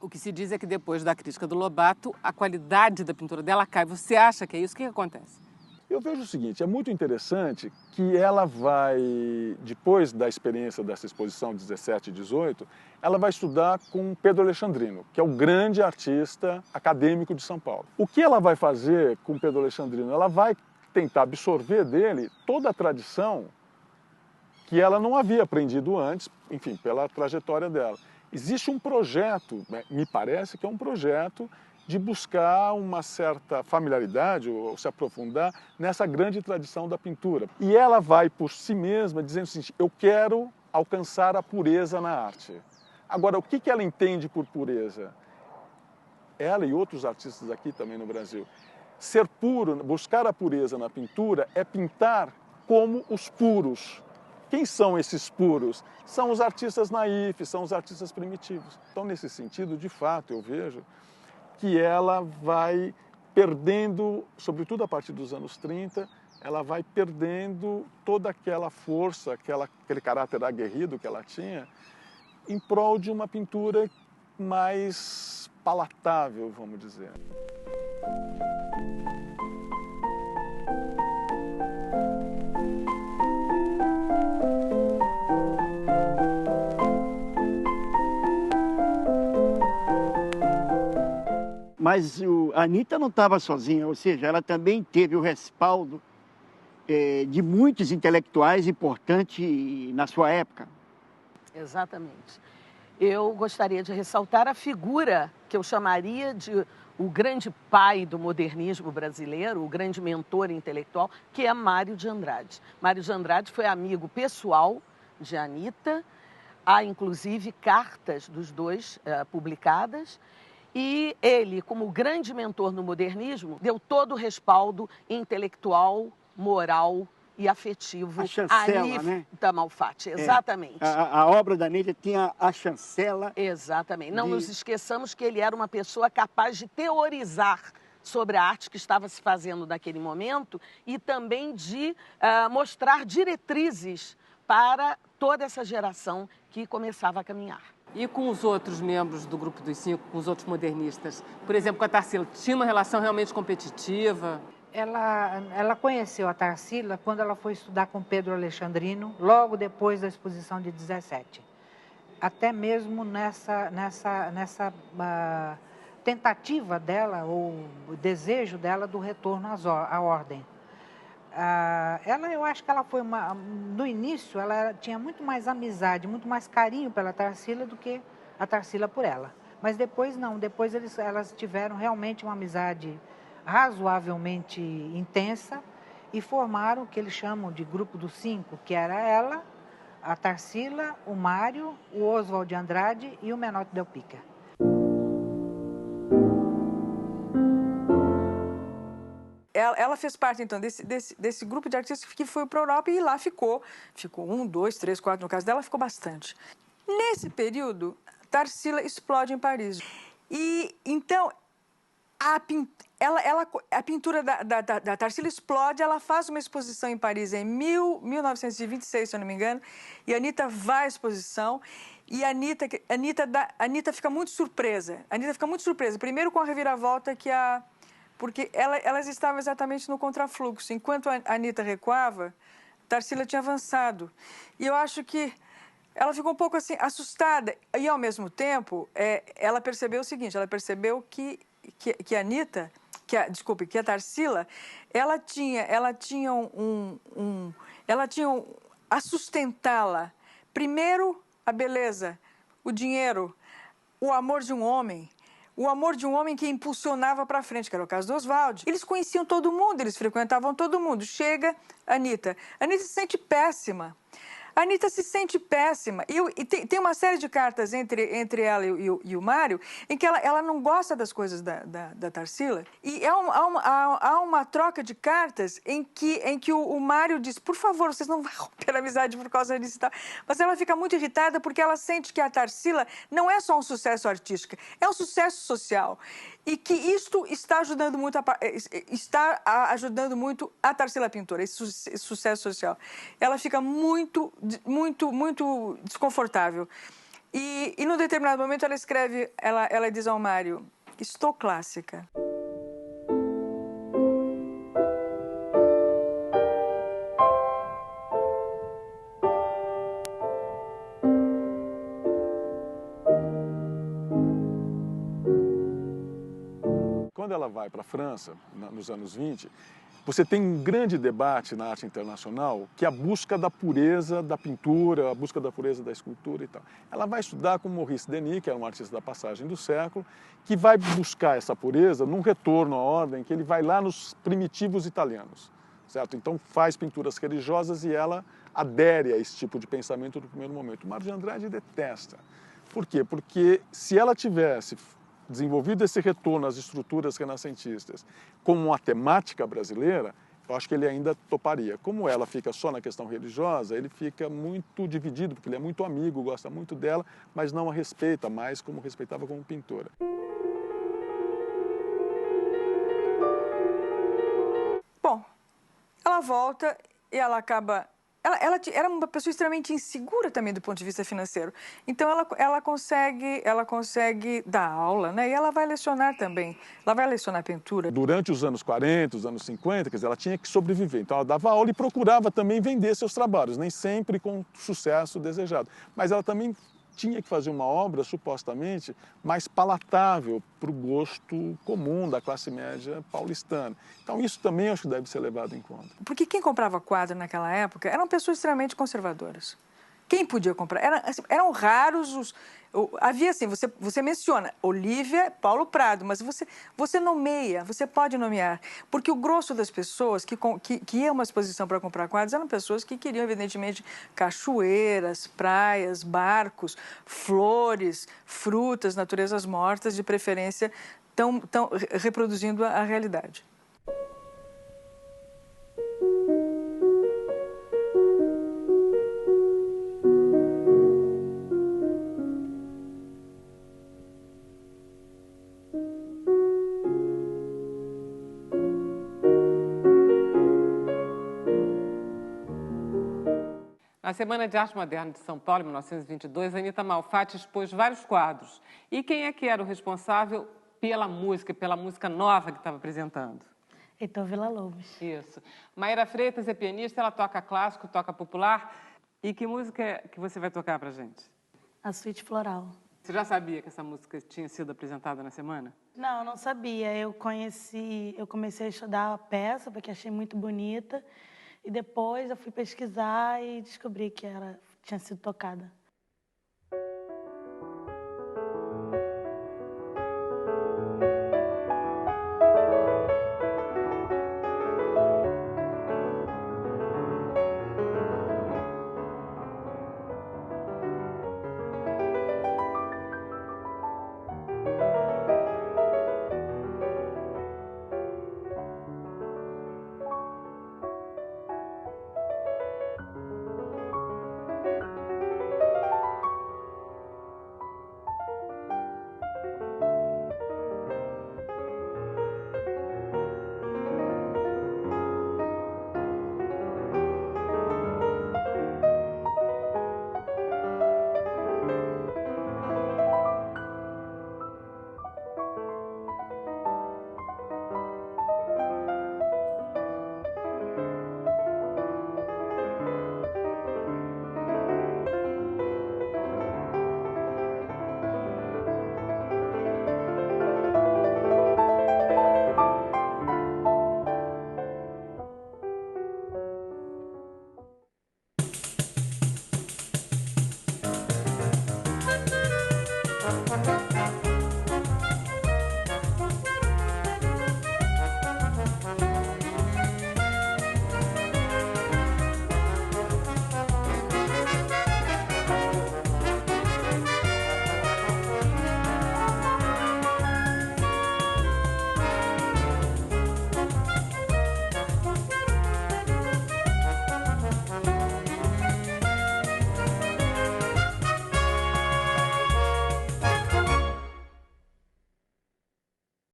O que se diz é que depois da crítica do Lobato, a qualidade da pintura dela cai. Você acha que é isso? O que acontece? Eu vejo o seguinte, é muito interessante que ela vai, depois da experiência dessa exposição 17 e 18, ela vai estudar com Pedro Alexandrino, que é o grande artista acadêmico de São Paulo. O que ela vai fazer com Pedro Alexandrino? Ela vai tentar absorver dele toda a tradição que ela não havia aprendido antes, enfim, pela trajetória dela. Existe um projeto, me parece que é um projeto de buscar uma certa familiaridade ou se aprofundar nessa grande tradição da pintura. E ela vai por si mesma dizendo o seguinte, eu quero alcançar a pureza na arte. Agora, o que ela entende por pureza? Ela e outros artistas aqui também no Brasil. Ser puro, buscar a pureza na pintura é pintar como os puros. Quem são esses puros? São os artistas naifes, são os artistas primitivos. Então, nesse sentido, de fato, eu vejo que ela vai perdendo, sobretudo a partir dos anos 30, ela vai perdendo toda aquela força, aquele caráter aguerrido que ela tinha, em prol de uma pintura mais palatável, vamos dizer. Mas a Anitta não estava sozinha, ou seja, ela também teve o respaldo de muitos intelectuais importantes na sua época. Exatamente. Eu gostaria de ressaltar a figura que eu chamaria de o grande pai do modernismo brasileiro, o grande mentor intelectual, que é Mário de Andrade. Mário de Andrade foi amigo pessoal de Anitta, há inclusive cartas dos dois publicadas, e ele, como grande mentor no modernismo, deu todo o respaldo intelectual, moral e afetivo a chancela, a Nita né? Malfatti. Exatamente. A obra da Anitta tinha a chancela. Exatamente. Não nos esqueçamos que ele era uma pessoa capaz de teorizar sobre a arte que estava se fazendo naquele momento e também de mostrar diretrizes para toda essa geração que começava a caminhar. E com os outros membros do Grupo dos Cinco, com os outros modernistas? Por exemplo, com a Tarsila, tinha uma relação realmente competitiva? Ela conheceu a Tarsila quando ela foi estudar com Pedro Alexandrino, logo depois da exposição de 17. Até mesmo nessa tentativa dela, ou desejo dela, do retorno à ordem. Eu acho que ela foi no início, ela tinha muito mais amizade, muito mais carinho pela Tarsila do que a Tarsila por ela. Mas depois não, depois elas tiveram realmente uma amizade razoavelmente intensa e formaram o que eles chamam de Grupo dos Cinco, que era ela, a Tarsila, o Mário, o Oswald de Andrade e o Menotti Del Pica. Ela fez parte, então, desse grupo de artistas que foi para a Europa e lá ficou 1, 2, 3, 4, no caso dela, ficou bastante. Nesse período, Tarsila explode em Paris. E, então, a pintura da Tarsila explode, ela faz uma exposição em Paris em 1926, se eu não me engano, e a Anitta vai à exposição, e a Anitta fica muito surpresa. A Anitta fica muito surpresa, primeiro com a reviravolta porque elas estavam exatamente no contrafluxo. Enquanto a Anitta recuava, Tarsila tinha avançado. E eu acho que ela ficou um pouco assim, assustada. E, ao mesmo tempo, ela percebeu o seguinte, ela percebeu que a Anitta, que a Tarsila, ela tinha a sustentá-la. Primeiro, a beleza, o dinheiro, o amor de um homem. O amor de um homem que impulsionava para frente, que era o caso do Oswald. Eles conheciam todo mundo, eles frequentavam todo mundo. Chega a Anitta. A Anitta se sente péssima. A Anitta se sente péssima. E tem uma série de cartas entre ela e o Mário em que ela não gosta das coisas da Tarsila. E há uma troca de cartas em que o Mário diz, por favor, vocês não vão romper a amizade por causa disso e tal. Mas ela fica muito irritada porque ela sente que a Tarsila não é só um sucesso artístico, é um sucesso social. E que isto está ajudando muito a Tarsila pintora, esse sucesso social. Ela fica muito, muito, muito desconfortável. E num determinado momento ela escreve, ela diz ao Mário, estou clássica. Quando ela vai para a França, nos anos 20, você tem um grande debate na arte internacional, que é a busca da pureza da pintura, a busca da pureza da escultura e tal. Ela vai estudar com Maurice Denis, que era um artista da passagem do século, que vai buscar essa pureza num retorno à ordem, que ele vai lá nos primitivos italianos, certo? Então faz pinturas religiosas e ela adere a esse tipo de pensamento no primeiro momento. O Mário de Andrade detesta. Por quê? Porque se ela tivesse desenvolvido esse retorno às estruturas renascentistas como uma temática brasileira, eu acho que ele ainda toparia. Como ela fica só na questão religiosa, ele fica muito dividido, porque ele é muito amigo, gosta muito dela, mas não a respeita mais como respeitava como pintora. Bom, ela volta e ela acaba... Ela era uma pessoa extremamente insegura também do ponto de vista financeiro. Então, ela consegue dar aula, né? E ela vai lecionar também. Ela vai lecionar pintura. Durante os anos 40, os anos 50, quer dizer, ela tinha que sobreviver. Então, ela dava aula e procurava também vender seus trabalhos, nem sempre com sucesso desejado. Mas ela também tinha que fazer uma obra, supostamente, mais palatável para o gosto comum da classe média paulistana. Então, isso também acho que deve ser levado em conta. Porque quem comprava quadro naquela época eram pessoas extremamente conservadoras. Quem podia comprar? Eram raros havia assim, você menciona Olívia, Paulo Prado, mas você nomeia, você pode nomear. Porque o grosso das pessoas que iam a uma exposição para comprar quadros eram pessoas que queriam, evidentemente, cachoeiras, praias, barcos, flores, frutas, naturezas mortas, de preferência, tão reproduzindo a realidade. Na Semana de Arte Moderna de São Paulo, em 1922, Anita Malfatti expôs vários quadros. E quem é que era o responsável pela música nova que estava apresentando? Heitor Villa-Lobos. Isso. Maíra Freitas é pianista, ela toca clássico, toca popular. E que música é que você vai tocar pra gente? A Suíte Floral. Você já sabia que essa música tinha sido apresentada na semana? Não, não sabia. Eu comecei a estudar a peça porque achei muito bonita. E depois eu fui pesquisar e descobri que ela tinha sido tocada.